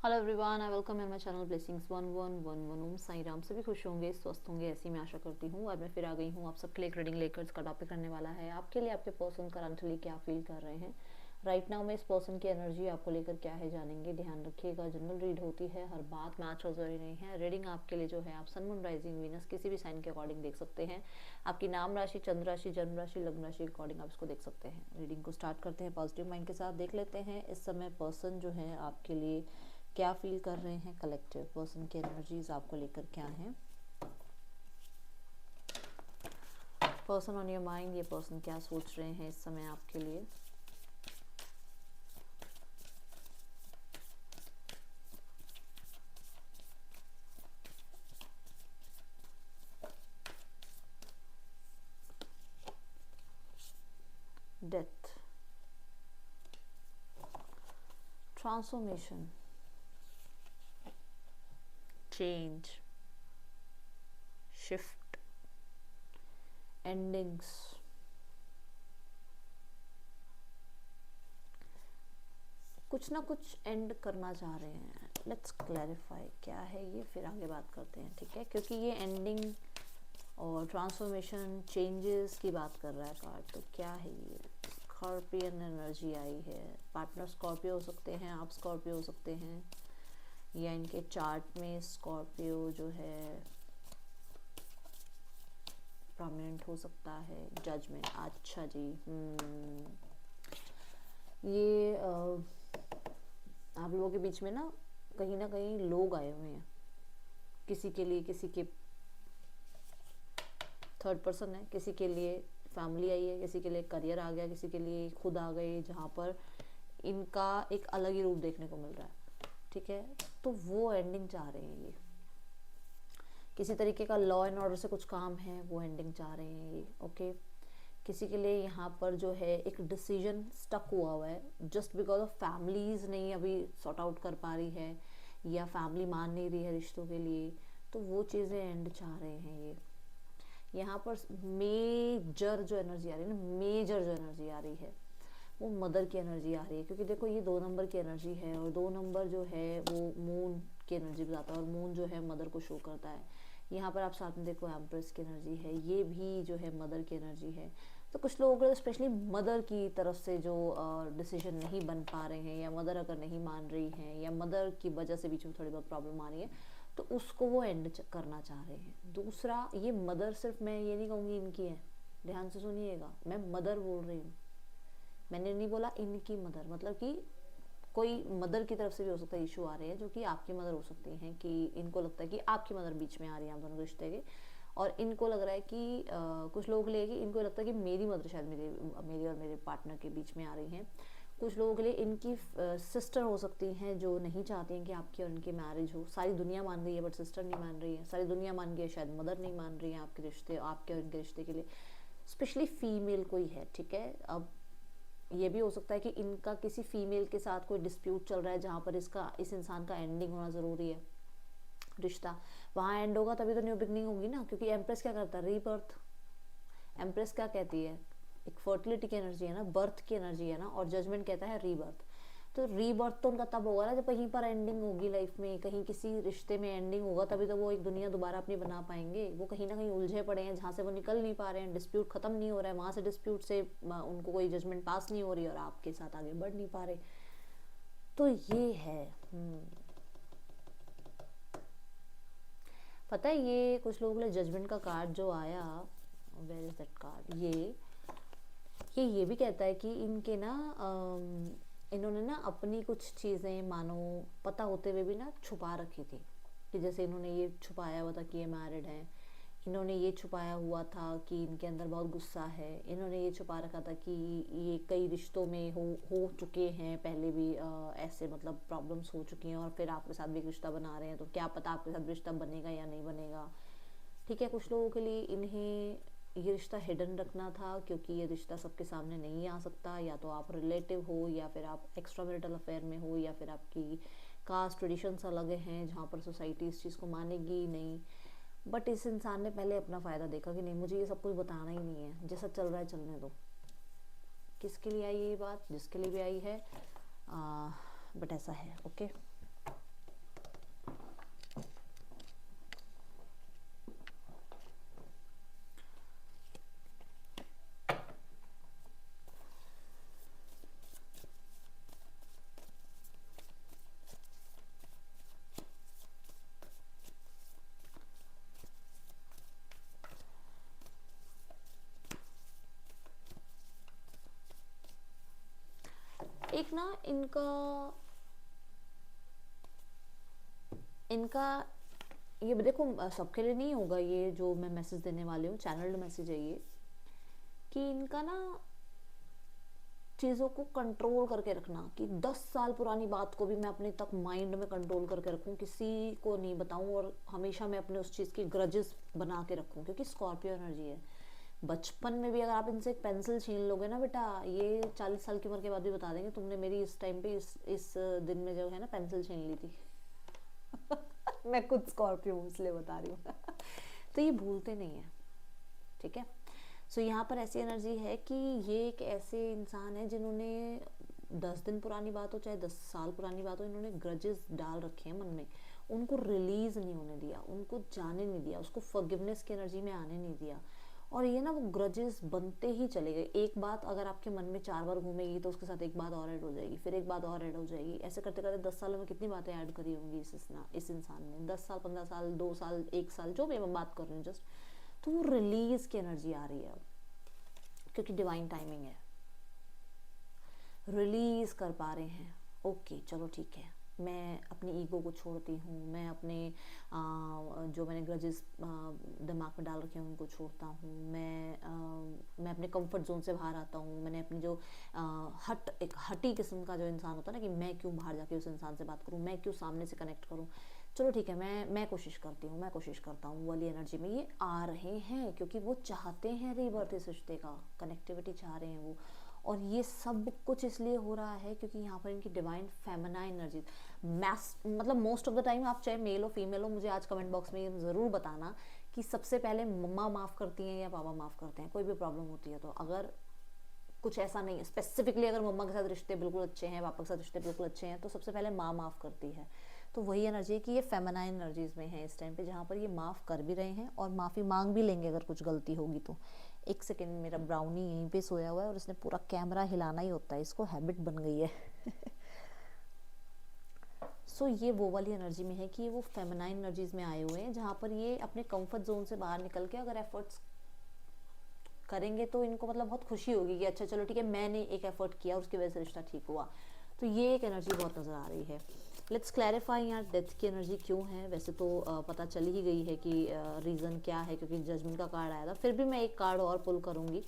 Hello everyone, I welcome in my channel blessings 1111 ओम साई राम। सभी खुश होंगे, स्वस्थ होंगे, ऐसी मैं आशा करती हूँ। और मैं फिर आ गई हूँ आप सबके लिए एक रीडिंग लेकर। इसका टॉपिक करने वाला है आपके लिए आपके पर्सन करंटली क्या फील कर रहे हैं राइट नाउ में। इस पर्सन की एनर्जी आपको लेकर क्या है जानेंगे। ध्यान रखिएगा, जनरल रीड होती है, हर बात मैच हो जरूरी नहीं है। रीडिंग आपके लिए जो है आप सन, मून, राइजिंग, वीनस किसी भी साइन के अकॉर्डिंग देख सकते हैं। आपकी नाम राशि, चंद्र राशि, जन्म राशि, लग्न राशि के अकॉर्डिंग आप इसको देख सकते हैं। रीडिंग को स्टार्ट करते हैं पॉजिटिव माइंड के साथ। देख लेते हैं इस समय पर्सन जो है आपके लिए क्या फील कर रहे हैं। कलेक्टिव पर्सन की एनर्जीज आपको लेकर क्या है। पर्सन ऑन योर माइंड, ये पर्सन क्या सोच रहे हैं इस समय आपके लिए। Death, transformation, change, shift, endings, कुछ ना कुछ एंड करना चाह रहे हैं। लेट्स क्लैरिफाई क्या है ये, फिर आगे बात करते हैं, ठीक है। क्योंकि ये एंडिंग और ट्रांसफॉर्मेशन, चेंजेस की बात कर रहा है कार्ड। तो क्या है ये। स्कॉर्पियन एनर्जी आई है। पार्टनर स्कॉर्पियो हो सकते हैं, आप स्कॉर्पियो हो सकते हैं, या इनके चार्ट में स्कॉर्पियो जो है प्रोमिनेंट हो सकता है। जजमेंट, अच्छा जी। ये आप लोगों के बीच में ना कहीं लोग आए हुए हैं। किसी के लिए किसी के थर्ड पर्सन है, किसी के लिए फैमिली आई है, किसी के लिए करियर आ गया, किसी के लिए खुद आ गए, जहाँ पर इनका एक अलग ही रूप देखने को मिल रहा है, ठीक है। तो वो एंडिंग चाह रहे हैं ये। किसी तरीके का लॉ एंड ऑर्डर से कुछ काम है, वो एंडिंग चाह रहे हैं ये, ओके। किसी के लिए यहाँ पर जो है एक डिसीजन स्टक हुआ है, जस्ट बिकॉज ऑफ फैमिलीज नहीं अभी सॉर्ट आउट कर पा रही है, या फैमिली मान नहीं रही है रिश्तों के लिए। तो वो चीज़ें एंड चाह रहे हैं ये। यहाँ पर मेजर जो एनर्जी आ रही है ना, मेजर जो एनर्जी आ रही है वो मदर की एनर्जी आ रही है। क्योंकि देखो ये 2 नंबर की एनर्जी है, और 2 नंबर जो है वो मून की एनर्जी बताता है, और मून जो है मदर को शो करता है। यहाँ पर आप साथ में देखो एम्प्रेस की एनर्जी है, ये भी जो है मदर की एनर्जी है। तो कुछ लोग स्पेशली मदर की तरफ से जो डिसीजन नहीं बन पा रहे हैं, या मदर अगर नहीं मान रही हैं, या मदर की वजह से बीच में थोड़ी बहुत प्रॉब्लम आ रही है, तो उसको वो एंड करना चाह रहे हैं। दूसरा, ये मदर सिर्फ मैं ये नहीं कहूँगी इनकी है, ध्यान से सुनिएगा, मैं मदर बोल रही हूँ, मैंने नहीं बोला इनकी मदर। मतलब कि कोई मदर की तरफ से भी हो सकता है इशू आ रहे हैं, जो कि आपकी मदर हो सकती हैं, कि इनको लगता है कि आपकी मदर बीच में आ रही है आप दोनों रिश्ते के, और इनको लग रहा है कि कुछ लोगों के लिए कि इनको लगता है कि मेरी मदर शायद मेरी और मेरे पार्टनर के बीच में आ रही हैं। कुछ लोगों के लिए इनकी सिस्टर हो सकती हैं, जो नहीं चाहती हैं कि आपकी और इनकी मैरिज हो। सारी दुनिया मान गई है बट सिस्टर नहीं मान रही है। सारी दुनिया मान गई है, शायद मदर नहीं मान रही है आपके रिश्ते, आपके और इनके रिश्ते के लिए। स्पेशली फीमेल कोई है, ठीक है। अब ये भी हो सकता है कि इनका किसी फीमेल के साथ कोई डिस्प्यूट चल रहा है, जहाँ पर इस इंसान का एंडिंग होना ज़रूरी है। रिश्ता वहाँ एंड होगा तभी तो न्यू बिगनिंग होगी ना। क्योंकि एम्प्रेस क्या करता है, रीबर्थ। एम्प्रेस क्या कहती है, एक फर्टिलिटी की एनर्जी है ना, बर्थ की एनर्जी है ना, और जजमेंट कहता है रीबर्थ। तो रीबर्थ तो उनका तब होगा ना जब कहीं पर एंडिंग होगी लाइफ में, कहीं किसी रिश्ते में एंडिंग होगा, तभी तो वो एक दुनिया दोबारा अपनी बना पाएंगे। वो कहीं ना कहीं उलझे पड़े हैं, जहाँ से वो निकल नहीं पा रहे हैं, डिस्प्यूट खत्म नहीं हो रहा है, वहाँ से डिस्प्यूट से उनको कोई जजमेंट पास नहीं हो रही, और आपके साथ आगे बढ़ नहीं पा रहे। तो ये है। पता है ये कुछ लोगों के लिए जजमेंट का कार्ड जो आया, वेयर इज दैट कार्ड, ये भी कहता है कि इनके ना इन्होंने ना अपनी कुछ चीज़ें मानो पता होते हुए भी ना छुपा रखी थी। कि जैसे इन्होंने ये छुपाया हुआ था कि ये मैरिड हैं, इन्होंने ये छुपाया हुआ था कि इनके अंदर बहुत गुस्सा है, इन्होंने ये छुपा रखा था कि ये कई रिश्तों में हो चुके हैं पहले भी, ऐसे मतलब प्रॉब्लम्स हो चुकी हैं, और फिर आपके साथ भी एक रिश्ता बना रहे हैं। तो क्या पता आपके साथ रिश्ता बनेगा या नहीं बनेगा, ठीक है। कुछ लोगों के लिए इन्हें ये रिश्ता हिडन रखना था, क्योंकि ये रिश्ता सबके सामने नहीं आ सकता। या तो आप रिलेटिव हो, या फिर आप एक्स्ट्रा मैरिटल अफेयर में हो, या फिर आपकी कास्ट ट्रेडिशंस अलग हैं, जहाँ पर सोसाइटी इस चीज़ को मानेगी नहीं। बट इस इंसान ने पहले अपना फ़ायदा देखा कि नहीं, मुझे ये सब कुछ बताना ही नहीं है, जैसा चल रहा है चलने दो। किसके लिए आई ये बात, जिसके लिए भी आई है, बट ऐसा है, ओके। ना इनका इनका ये देखो सबके लिए नहीं होगा, ये जो मैं मैसेज देने वाली हूँ चैनल्ड मैसेज है ये, कि इनका ना चीज़ों को कंट्रोल करके रखना, कि 10 साल पुरानी बात को भी मैं अपने तक माइंड में कंट्रोल करके रखूं, किसी को नहीं बताऊं, और हमेशा मैं अपने उस चीज़ की ग्रजेस बना के रखूं, क्योंकि स्कॉर्पियो एनर्जी है। बचपन में भी अगर आप इनसे एक पेंसिल छीन लोगे ना बेटा, ये 40 साल की उम्र के बाद भी बता देंगे तुमने मेरी इस टाइम पे इस दिन में जो है ना पेंसिल छीन ली थी। मैं खुद स्कॉर्पियो हूँ इसलिए बता रही हूँ। तो ये भूलते नहीं है, ठीक है। सो यहाँ पर ऐसी एनर्जी है कि ये एक ऐसे इंसान है जिन्होंने 10 दिन पुरानी बात हो चाहे 10 साल पुरानी बात हो, इन्होंने ग्रजेस डाल रखे हैं मन में, उनको रिलीज नहीं होने दिया, उनको जाने नहीं दिया, उसको फॉरगिवनेस की एनर्जी में आने नहीं दिया। और ये ना वो ग्रजेस बनते ही चले गए। एक बात अगर आपके मन में 4 बार घूमेगी तो उसके साथ एक बात और ऐड हो जाएगी, फिर एक बात और ऐड हो जाएगी, ऐसे करते करते 10 सालों में कितनी बातें ऐड करी होंगी इस इंसान ने। 10 साल, 15 साल, 2 साल, 1 साल, जो भी मैं बात कर रही हूँ जस्ट। तो वो रिलीज की एनर्जी आ रही है अब, क्योंकि डिवाइन टाइमिंग है, रिलीज कर पा रहे हैं। ओके चलो ठीक है, मैं अपनी ईगो को छोड़ती हूँ, मैं अपने जो मैंने ग्रजेस दिमाग में डाल रखे हैं उनको छोड़ता हूँ, मैं अपने कंफर्ट जोन से बाहर आता हूँ। मैंने अपनी जो एक हटी किस्म का जो इंसान होता है ना, कि मैं क्यों बाहर जाके उस इंसान से बात करूँ, मैं क्यों सामने से कनेक्ट करूँ, चलो ठीक है, मैं कोशिश करती हूँ, मैं कोशिश करता हूँ वाली एनर्जी में ये आ रहे हैं, क्योंकि वो चाहते हैं रीबर्थ, इस रिश्ते का कनेक्टिविटी चाह रहे हैं वो। और ये सब कुछ इसलिए हो रहा है क्योंकि यहाँ पर इनकी डिवाइन फेमिनाइन एनर्जी मतलब मोस्ट ऑफ द टाइम, आप चाहे मेल हो फीमेल हो, मुझे आज कमेंट बॉक्स में ज़रूर बताना कि सबसे पहले मम्मा माफ़ करती हैं या पापा माफ़ करते हैं, कोई भी प्रॉब्लम होती है तो। अगर कुछ ऐसा नहीं है स्पेसिफिकली, अगर मम्मा के साथ रिश्ते बिल्कुल अच्छे हैं, पापा के साथ रिश्ते बिल्कुल अच्छे हैं, तो सबसे पहले माँ माफ़ करती है। तो वही एनर्जी है कि ये फेमिनाइन एनर्जीज में है इस टाइम पे, जहाँ पर ये माफ़ कर भी रहे हैं और माफ़ी मांग भी लेंगे अगर कुछ गलती होगी तो। एक सेकेंड, मेरा ब्राउनी यहीं पे सोया हुआ है और इसने पूरा कैमरा हिलाना ही होता है, इसको हैबिट बन गई है। सो ये वो वाली एनर्जी में है कि ये वो फेमिनाइन एनर्जीज में आए हुए हैं, जहाँ पर ये अपने कंफर्ट जोन से बाहर निकल के अगर एफर्ट्स करेंगे तो इनको मतलब बहुत खुशी होगी कि अच्छा चलो ठीक है, मैंने एक एफर्ट किया, उसकी वजह से रिश्ता ठीक हुआ। तो ये एक एनर्जी बहुत नज़र आ रही है। लेट्स क्लैरिफाई यहाँ डेथ की एनर्जी क्यों है। वैसे तो पता चल ही गई है कि रीज़न क्या है, क्योंकि जजमेंट का कार्ड आया था। फिर भी मैं एक कार्ड और पुल करूँगी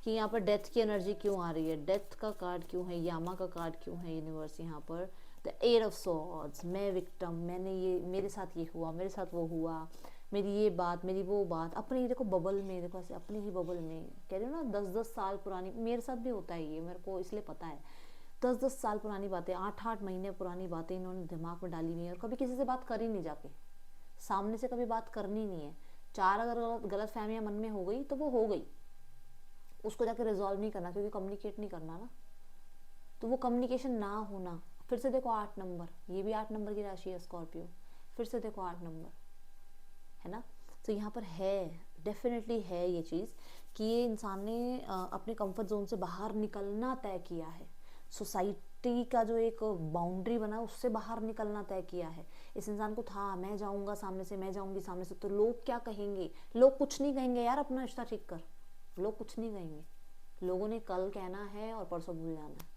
कि यहाँ पर डेथ की एनर्जी क्यों आ रही है, डेथ का कार्ड क्यों है, यामा का कार्ड क्यों है यूनिवर्स यहाँ पर। द एट ऑफ सॉर्ड्स, मैं विक्टिम, मैंने ये, मेरे साथ ये हुआ, मेरे साथ वो हुआ, मेरी ये बात, मेरी वो बात, अपनी देखो बबल में, देखो ऐसे अपनी ही बबल में कह रही हूँ ना, 10-10 साल पुरानी, मेरे साथ भी होता है ये, मेरे को इसलिए पता है। 10-10 साल पुरानी बातें, 8-8 महीने पुरानी बातें इन्होंने दिमाग में डाली हुई है, और कभी किसी से बात करी नहीं, जाके सामने से कभी बात करनी नहीं है। 4 अगर गलत फहमियाँ मन में हो गई तो वो हो गई, उसको जाके रिजॉल्व नहीं करना, क्योंकि कम्युनिकेट नहीं करना ना, तो वो कम्युनिकेशन ना होना। फिर से देखो 8 नंबर, ये भी 8 नंबर की राशि है स्कॉर्पियो, फिर से देखो 8 नंबर है ना। तो यहाँ पर है, डेफिनेटली है ये चीज़ कि ये इंसान ने अपने कंफर्ट जोन से बाहर निकलना तय किया है, सोसाइटी का जो एक बाउंड्री बना उससे बाहर निकलना तय किया है। इस इंसान को था मैं जाऊँगा सामने से, मैं जाऊँगी सामने से, तो लोग क्या कहेंगे, लोग कुछ नहीं कहेंगे यार, अपना रिश्ता ठीक कर, लोग कुछ नहीं कहेंगे, लोगों ने कल कहना है और परसों भूल जाना है।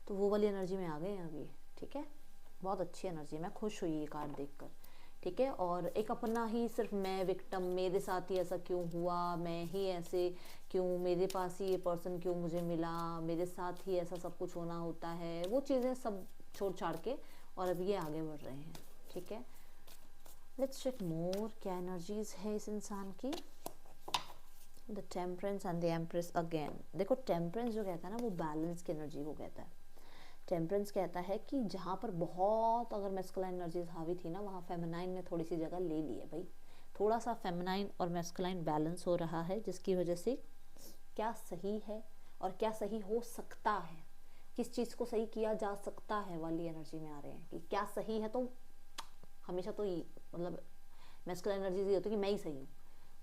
तो वो वाली एनर्जी में आ गए हैं अभी, ठीक है। बहुत अच्छी एनर्जी, मैं खुश हुई ये कार्ड देखकर, ठीक है। और एक अपना ही सिर्फ मैं विक्टिम, मेरे साथ ही ऐसा क्यों हुआ, मैं ही ऐसे क्यों, मेरे पास ही ये पर्सन क्यों मुझे मिला, मेरे साथ ही ऐसा सब कुछ होना होता है, वो चीज़ें सब छोड़ छाड़ के और अब ये आगे बढ़ रहे हैं, ठीक है। लेट्स चेक मोर, क्या एनर्जीज है इस इंसान की। The temperance and the empress again. देखो टेम्परेंस जो कहता है ना, वो बैलेंस की एनर्जी को कहता है। टेम्परेंस कहता है कि जहाँ पर बहुत अगर मैस्कुलाइन एनर्जीज हावी थी ना, वहाँ फेमिनाइन ने थोड़ी सी जगह ले ली है भाई, थोड़ा सा फेमिनाइन और मैस्कुलाइन बैलेंस हो रहा है, जिसकी वजह से क्या सही है और क्या सही हो सकता है, किस चीज़ को सही किया जा सकता है वाली एनर्जी में आ रहे हैं। कि क्या सही है, तो हमेशा तो मतलब मैस्कुलाइन एनर्जीज ये होती है कि मैं ही सही हूँ,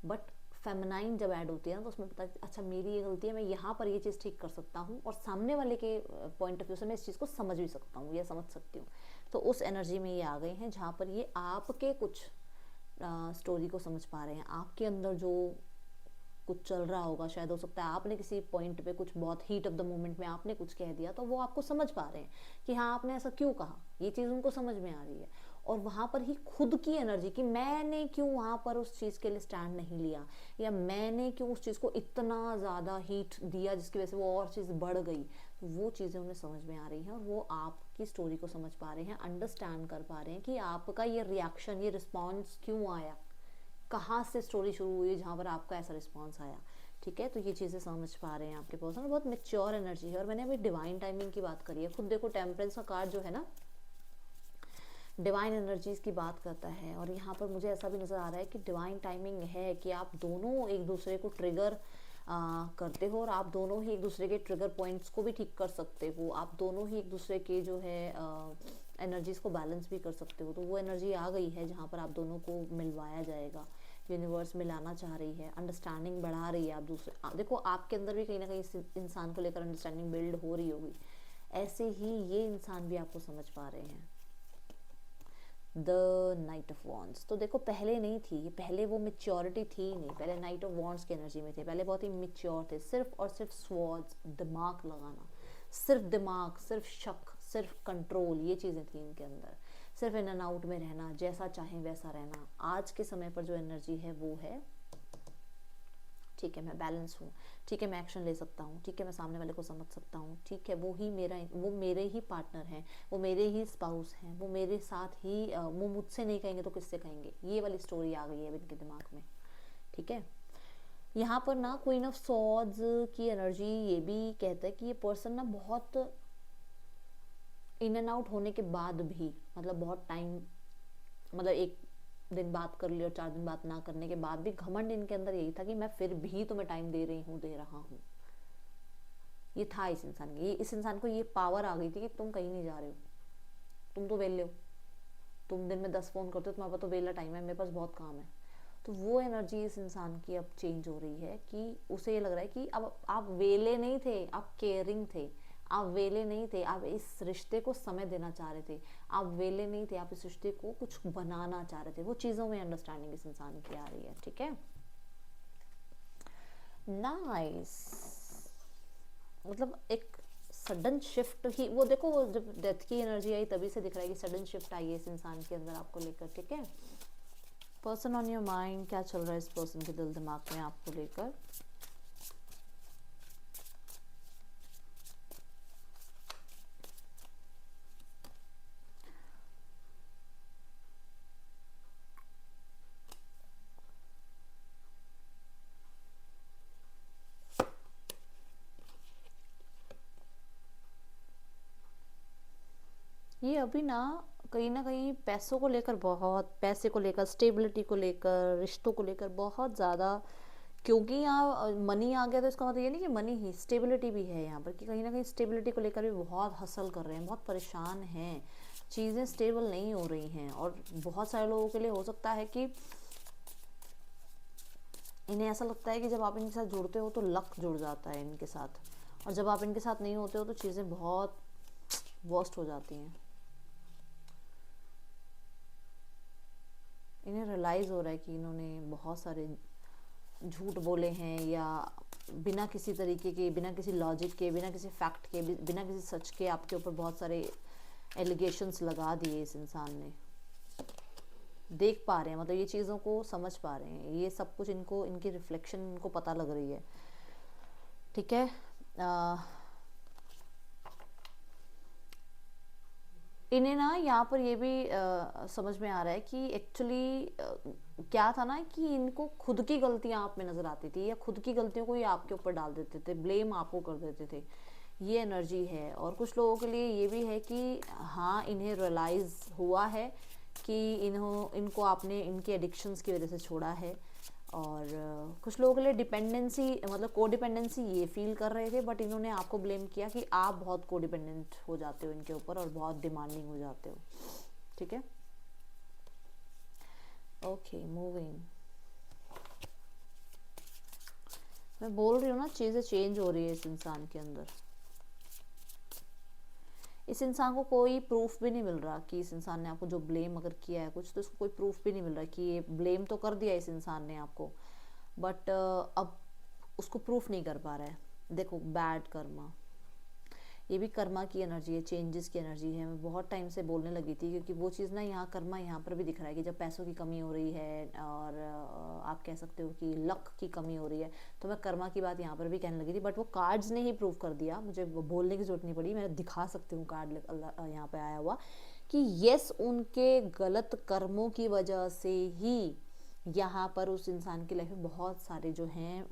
बट फेमिनाइन जब ऐड होती है ना, तो उसमें पता है अच्छा मेरी ये गलती है, मैं यहाँ पर ये चीज़ ठीक कर सकता हूँ, और सामने वाले के पॉइंट ऑफ व्यू से मैं इस चीज़ को समझ भी सकता हूँ या समझ सकती हूँ। तो उस एनर्जी में ये आ गए हैं, जहाँ पर ये आपके कुछ स्टोरी को समझ पा रहे हैं, आपके अंदर जो कुछ चल रहा होगा, शायद हो सकता है आपने किसी पॉइंट पे कुछ बहुत हीट ऑफ द मोमेंट में आपने कुछ कह दिया, तो वो आपको समझ पा रहे हैं कि हाँ आपने ऐसा क्यों कहा, ये चीज़ उनको समझ में आ रही है। और वहाँ पर ही खुद की एनर्जी कि मैंने क्यों वहाँ पर उस चीज़ के लिए स्टैंड नहीं लिया, या मैंने क्यों उस चीज़ को इतना ज़्यादा हीट दिया जिसकी वजह से वो और चीज़ बढ़ गई, तो वो चीज़ें उन्हें समझ में आ रही हैं और वो आपकी स्टोरी को समझ पा रहे हैं, अंडरस्टैंड कर पा रहे हैं कि आपका ये रिएक्शन, ये रिस्पॉन्स क्यों आया, कहाँ से स्टोरी शुरू हुई जहाँ पर आपका ऐसा रिस्पॉन्स आया। ठीक है, तो ये चीज़ें समझ पा रहे हैं आपके पर्सन, बहुत मेच्योर एनर्जी है। और मैंने अभी डिवाइन टाइमिंग की बात करी है, खुद देखो टेम्परेंस का कार्ड जो है ना डिवाइन एनर्जीज की बात करता है, और यहाँ पर मुझे ऐसा भी नज़र आ रहा है कि डिवाइन टाइमिंग है कि आप दोनों एक दूसरे को ट्रिगर करते हो, और आप दोनों ही एक दूसरे के ट्रिगर पॉइंट्स को भी ठीक कर सकते हो, आप दोनों ही एक दूसरे के जो है एनर्जीज को बैलेंस भी कर सकते हो। तो वो एनर्जी आ गई है जहाँ पर आप दोनों को मिलवाया जाएगा, यूनिवर्स मिलाना चाह रही है, अंडरस्टैंडिंग बढ़ा रही है। आप दूसरे देखो आपके अंदर भी कहीं ना कहीं इस इंसान को लेकर अंडरस्टैंडिंग बिल्ड हो रही होगी, ऐसे ही ये इंसान भी आपको समझ पा रहे हैं। द नाइट ऑफ वॉन्ड्स, तो देखो पहले नहीं थी, पहले वो मेच्योरिटी थी नहीं, पहले नाइट ऑफ वॉन्ड्स की एनर्जी में थे, पहले बहुत ही मेच्योर थे, सिर्फ और सिर्फ स्वॉर्ड्स, दिमाग लगाना, सिर्फ दिमाग, सिर्फ शक, सिर्फ कंट्रोल, ये चीज़ें थी इनके अंदर, सिर्फ इन एंड आउट में रहना, जैसा चाहे वैसा रहना। आज के समय पर जो एनर्जी है वो है ठीक है मैं बैलेंस हूँ, ठीक है मैं एक्शन ले सकता हूँ, ठीक है मैं सामने वाले को समझ सकता हूँ, ठीक है वो मेरे ही पार्टनर हैं, वो मेरे ही स्पाउस हैं, वो मेरे साथ ही वो मुझसे नहीं कहेंगे तो किससे कहेंगे, ये वाली स्टोरी आ गई है अब इनके दिमाग में। ठीक है, यहाँ पर ना क्वीन ऑफ सॉर्ड्स की एनर्जी ये भी कहता है कि ये पर्सन ना बहुत इन एंड आउट होने के बाद भी, मतलब बहुत टाइम, मतलब एक दिन बात कर ली और 4 दिन बात ना करने के बाद भी घमंड इनके अंदर यही था कि मैं फिर भी तुम्हें टाइम दे रही हूँ, दे रहा हूँ। ये था इस इंसान की, इस इंसान को ये पावर आ गई थी कि तुम कहीं नहीं जा रहे हो, तुम तो वेले हो, तुम दिन में 10 फोन करते हो, तुम्हारे पास तो वेला टाइम है, मेरे पास बहुत काम है। तो वो एनर्जी इस इंसान की अब चेंज हो रही है कि उसे ये लग रहा है कि अब आप वेले नहीं थे, आप केयरिंग थे, आप वेले नहीं थे, आप इस रिश्ते को समय देना चाह रहे थे, आप वेले नहीं थे, आप इस रिश्ते को कुछ बनाना चाह रहे थे। वो चीज़ों में अंडरस्टैंडिंग इस इंसान की आ रही है। ठीक है, नाइस, मतलब एक सडन शिफ्ट ही, वो देखो वो जब डेथ की एनर्जी आई तभी से दिख रहा है कि सडन शिफ्ट आई है इस इंसान के अंदर आपको लेकर। ठीक है, पर्सन ऑन योर माइंड, क्या चल रहा है इस पर्सन के दिल दिमाग में आपको लेकर। ये अभी ना कहीं पैसों को लेकर, बहुत पैसे को लेकर, स्टेबिलिटी को लेकर, रिश्तों को लेकर बहुत ज़्यादा, क्योंकि यहाँ मनी आ गया तो इसका मतलब ये नहीं कि मनी ही, स्टेबिलिटी भी है यहाँ पर, कि कहीं ना कहीं स्टेबिलिटी को लेकर भी बहुत हसल कर रहे हैं, बहुत परेशान हैं, चीज़ें स्टेबल नहीं हो रही हैं। और बहुत सारे लोगों के लिए हो सकता है कि इन्हें ऐसा लगता है कि जब आप इनके साथ जुड़ते हो तो लक जुड़ जाता है इनके साथ, और जब आप इनके साथ नहीं होते हो तो चीज़ें बहुत वर्स्ट हो जाती हैं। इन्हें रियलाइज़ हो रहा है कि इन्होंने बहुत सारे झूठ बोले हैं, या बिना किसी तरीके के, बिना किसी लॉजिक के, बिना किसी फैक्ट के, बिना किसी सच के आपके ऊपर बहुत सारे एलिगेशंस लगा दिए इस इंसान ने। देख पा रहे हैं, मतलब ये चीज़ों को समझ पा रहे हैं, ये सब कुछ इनको, इनकी रिफ्लेक्शन इनको पता लग रही है। ठीक है, इन्हें ना यहाँ पर ये भी समझ में आ रहा है कि एक्चुअली क्या था ना कि इनको खुद की गलतियाँ आप में नज़र आती थी, या खुद की गलतियों को ये आपके ऊपर डाल देते थे, ब्लेम आपको कर देते थे, ये एनर्जी है। और कुछ लोगों के लिए ये भी है कि हाँ इन्हें रियलाइज़ हुआ है कि इनको आपने इनके एडिक्शंस की वजह से छोड़ा है। और कुछ लोगों के लिए डिपेंडेंसी, मतलब कोडिपेंडेंसी ये फील कर रहे थे, बट इन्होंने आपको ब्लेम किया कि आप बहुत कोडिपेंडेंट हो जाते हो इनके ऊपर और बहुत डिमांडिंग हो जाते हो। ठीक है, ओके मूविंग। मैं बोल रही हूँ ना, चीज़ें चेंज हो रही है इस इंसान के अंदर। इस इंसान को कोई प्रूफ भी नहीं मिल रहा कि इस इंसान ने आपको जो ब्लेम अगर किया है कुछ, तो इसको कोई प्रूफ भी नहीं मिल रहा कि ये ब्लेम तो कर दिया इस इंसान ने आपको, बट अब उसको प्रूफ नहीं कर पा रहा है। देखो बैड कर्मा, ये भी कर्मा की एनर्जी है, चेंजेस की एनर्जी है। मैं बहुत टाइम से बोलने लगी थी क्योंकि वो चीज़ ना यहाँ कर्मा यहाँ पर भी दिख रहा है कि जब पैसों की कमी हो रही है और आप कह सकते हो कि लक की कमी हो रही है, तो मैं कर्मा की बात यहाँ पर भी कहने लगी थी। बट वो कार्ड्स ने ही प्रूव कर दिया, मुझे वो बोलने की जरूरत नहीं पड़ी, मैं दिखा सकती हूँ कार्ड यहाँ पे आया हुआ कि यस, उनके गलत कर्मों की वजह से ही यहाँ पर उस इंसान की लाइफ में बहुत सारे जो हैं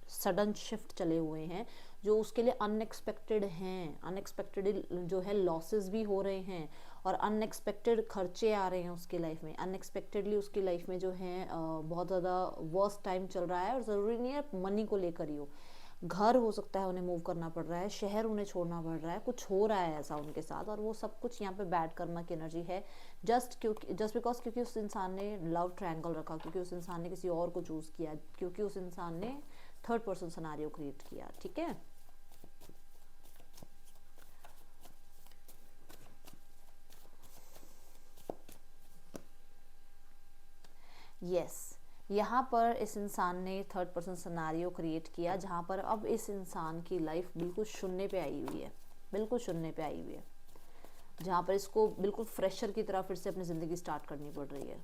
सडन शिफ्ट चले हुए हैं, जो उसके लिए अनएक्सपेक्टेड हैं। अनएक्सपेक्टेड जो है लॉसेस भी हो रहे हैं और अनएक्सपेक्टेड खर्चे आ रहे हैं उसकी लाइफ में। अनएक्सपेक्टेडली उसकी लाइफ में जो है बहुत ज़्यादा वर्स्ट टाइम चल रहा है, और ज़रूरी नहीं है मनी को लेकर ही हो। घर हो सकता है उन्हें मूव करना पड़ रहा है, शहर उन्हें छोड़ना पड़ रहा है, कुछ हो रहा है ऐसा उनके साथ, और वो सब कुछ यहाँ पे बैड कर्मा की एनर्जी है। जस्ट बिकॉज क्योंकि उस इंसान ने लव ट्रायंगल रखा, क्योंकि उस इंसान ने किसी और को चूज़ किया, क्योंकि उस इंसान ने थर्ड पर्सन सिनेरियो क्रिएट किया। ठीक है, यस यहाँ पर इस इंसान ने थर्ड पर्सन सिनेरियो क्रिएट किया, जहाँ पर अब इस इंसान की लाइफ बिल्कुल शून्य पे आई हुई है, बिल्कुल शून्य पे आई हुई है, जहाँ पर इसको बिल्कुल फ्रेशर की तरह फिर से अपनी ज़िंदगी स्टार्ट करनी पड़ रही है।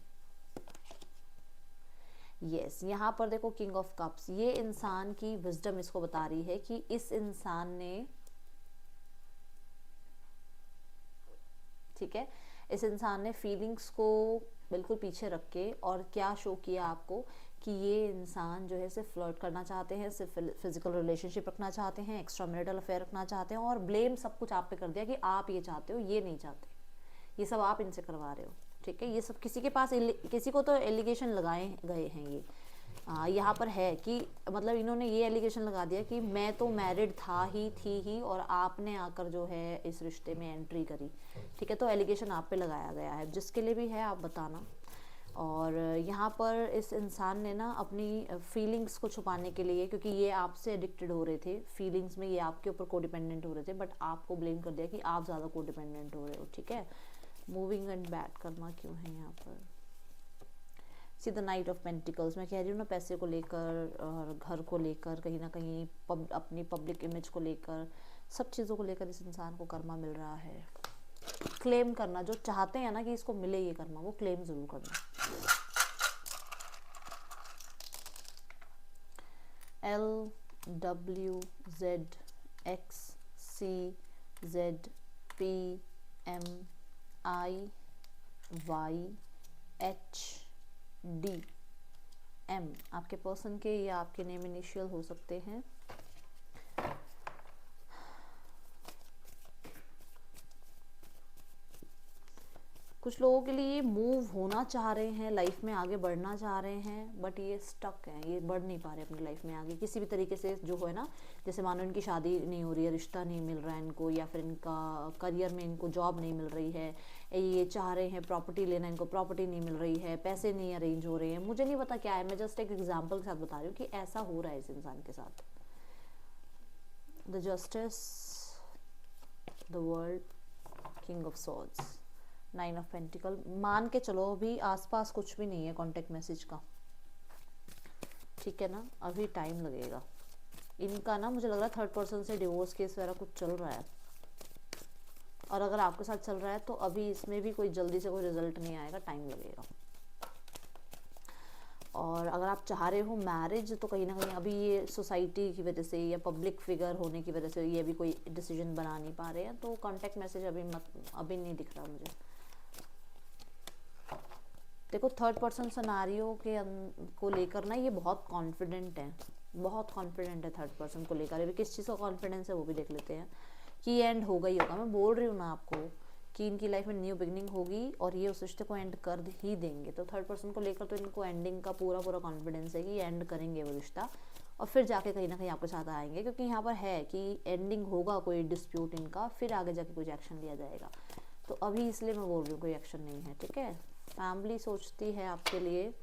यस यहाँ पर देखो किंग ऑफ कप्स, ये इंसान की विजडम इसको बता रही है कि इस इंसान ने, ठीक है, इस इंसान ने फीलिंग्स को बिल्कुल पीछे रख के और क्या शो किया आपको कि ये इंसान जो है सिर्फ फ्लर्ट करना चाहते हैं, सिर्फ फिजिकल रिलेशनशिप रखना चाहते हैं, एक्स्ट्रा मैरिटल अफेयर रखना चाहते हैं, और ब्लेम सब कुछ आप पे कर दिया कि आप ये चाहते हो, ये नहीं चाहते, ये सब आप इनसे करवा रहे हो। ठीक है, ये सब किसी के पास किसी को तो एलिगेशन लगाए गए हैं ये यहाँ पर है कि मतलब इन्होंने ये एलिगेशन लगा दिया कि मैं तो मैरिड थी ही और आपने आकर जो है इस रिश्ते में एंट्री करी। ठीक है, तो एलिगेशन आप पे लगाया गया है, जिसके लिए भी है आप बताना। और यहाँ पर इस इंसान ने ना अपनी फीलिंग्स को छुपाने के लिए, क्योंकि ये आपसे एडिक्टेड हो रहे थे फीलिंग्स में, ये आपके ऊपर कोडिपेंडेंट हो रहे थे, बट आपको ब्लेम कर दिया कि आप ज़्यादा कोडिपेंडेंट हो रहे हो। ठीक है, मूविंग एंड बैड कर्मा क्यों है यहाँ पर? See the night of pentacles, मैं कह रही हूँ ना, पैसे को लेकर और घर को लेकर, कहीं ना कहीं अपनी पब्लिक इमेज को लेकर, सब चीज़ों को लेकर इस इंसान को कर्मा मिल रहा है। क्लेम करना, जो चाहते हैं ना कि इसको मिले ये कर्मा, वो क्लेम जरूर करना। LWZXCZPMIYHDM आपके पर्सन के या आपके नेम इनिशियल हो सकते हैं। कुछ लोगों के लिए मूव होना चाह रहे हैं, लाइफ में आगे बढ़ना चाह रहे हैं, बट ये स्टक हैं, ये बढ़ नहीं पा रहे अपनी लाइफ में आगे किसी भी तरीके से, जो है ना, जैसे मानो इनकी शादी नहीं हो रही है, रिश्ता नहीं मिल रहा है इनको, या फिर इनका करियर में इनको जॉब नहीं मिल रही है, ये चाह रहे हैं प्रॉपर्टी लेना, इनको प्रॉपर्टी नहीं मिल रही है, पैसे नहीं अरेंज हो रहे हैं, मुझे नहीं पता क्या है, मैं जस्ट एक एग्जाम्पल के साथ बता रही हूँ कि ऐसा हो रहा है इस इंसान के साथ। The justice, the world, king of swords, 9 of pentacle, मान के चलो अभी आसपास कुछ भी नहीं है कांटेक्ट मैसेज का। ठीक है ना, अभी टाइम लगेगा इनका ना, मुझे लग रहा है थर्ड पर्सन से डिवोर्स केस वगैरह कुछ चल रहा है, और अगर आपके साथ चल रहा है तो अभी इसमें भी कोई जल्दी से कोई रिजल्ट नहीं आएगा, टाइम लगेगा। और अगर आप चाह रहे हो मैरिज, तो कहीं ना कहीं अभी ये सोसाइटी की वजह से या पब्लिक फिगर होने की वजह से ये अभी कोई डिसीजन बना नहीं पा रहे हैं, तो कांटेक्ट मैसेज अभी नहीं दिख रहा मुझे। देखो थर्ड पर्सन सिनेरियो को लेकर ना ये बहुत कॉन्फिडेंट है, बहुत कॉन्फिडेंट है थर्ड पर्सन को लेकर। अभी किस चीज़ का कॉन्फिडेंस है वो भी देख लेते हैं कि एंड होगा ही होगा। मैं बोल रही हूँ ना आपको कि इनकी लाइफ में न्यू बिगनिंग होगी और ये उस रिश्ते को एंड कर ही देंगे। तो थर्ड पर्सन को लेकर तो इनको एंडिंग का पूरा कॉन्फिडेंस है कि एंड करेंगे वो रिश्ता, और फिर जाके कहीं ना कहीं आपके साथ आएंगे, क्योंकि यहाँ पर है कि एंडिंग होगा कोई डिस्प्यूट इनका, फिर आगे जाके कुछ एक्शन लिया जाएगा। तो अभी इसलिए मैं बोल रही हूँ कोई एक्शन नहीं है। ठीक है, फैमिली सोचती है आपके लिए,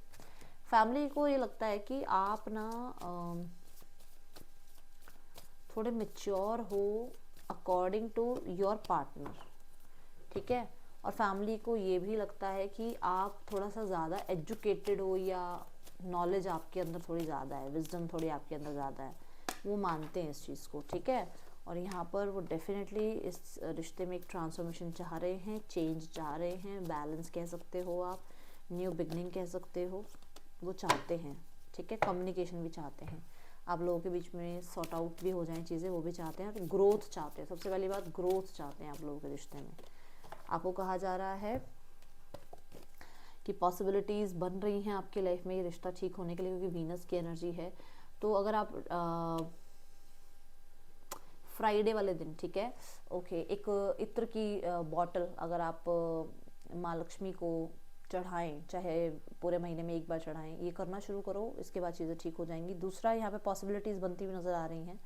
फैमिली को ये लगता है कि आप ना थोड़े मैच्योर हो अकॉर्डिंग टू योर पार्टनर। ठीक है, और फैमिली को ये भी लगता है कि आप थोड़ा सा ज़्यादा एजुकेटेड हो या नॉलेज आपके अंदर थोड़ी ज़्यादा है, विजडम थोड़ी आपके अंदर ज़्यादा है, वो मानते हैं इस चीज़ को, ठीक है। और यहाँ पर वो डेफिनेटली इस रिश्ते में एक ट्रांसफॉर्मेशन चाह रहे हैं, चेंज चाह रहे हैं, बैलेंस कह सकते हो आप, न्यू बिगनिंग कह सकते हो, वो चाहते हैं, ठीक है। कम्युनिकेशन भी चाहते हैं, आप लोगों के बीच में सॉर्ट आउट भी हो जाएं चीज़ें, वो भी चाहते हैं। ग्रोथ चाहते हैं, सबसे पहली बात ग्रोथ चाहते हैं आप लोगों के रिश्ते में। आपको कहा जा रहा है कि पॉसिबिलिटीज़ बन रही हैं आपकी लाइफ में ये रिश्ता ठीक होने के लिए, क्योंकि वीनस की एनर्जी है। तो अगर आप फ्राइडे वाले दिन, ठीक है, ओके, एक इत्र की बॉटल अगर आप माँ लक्ष्मी को चढ़ाएं, चाहे पूरे महीने में एक बार चढ़ाएं, ये करना शुरू करो, इसके बाद चीज़ें ठीक हो जाएंगी। दूसरा, यहाँ पे पॉसिबिलिटीज़ बनती हुई नज़र आ रही हैं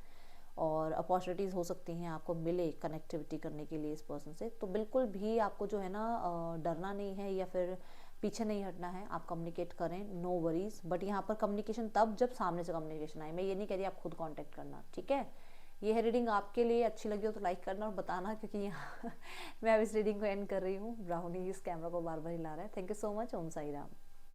और अपॉर्चुनिटीज़ हो सकती हैं आपको मिले कनेक्टिविटी करने के लिए इस पर्सन से। तो बिल्कुल भी आपको जो है ना डरना नहीं है या फिर पीछे नहीं हटना है, आप कम्युनिकेट करें, नो वरीज। बट यहाँ पर कम्युनिकेशन तब जब सामने से कम्युनिकेशन आए, मैं ये नहीं कह रही आप खुद कांटेक्ट करना, ठीक है। ये है रीडिंग, आपके लिए अच्छी लगी हो तो लाइक करना और बताना, क्योंकि यहाँ मैं अब इस रीडिंग को एंड कर रही हूँ। राहुल इस कैमरा को बार बार हिला रहा है। Thank you so much. Om Sai Ram.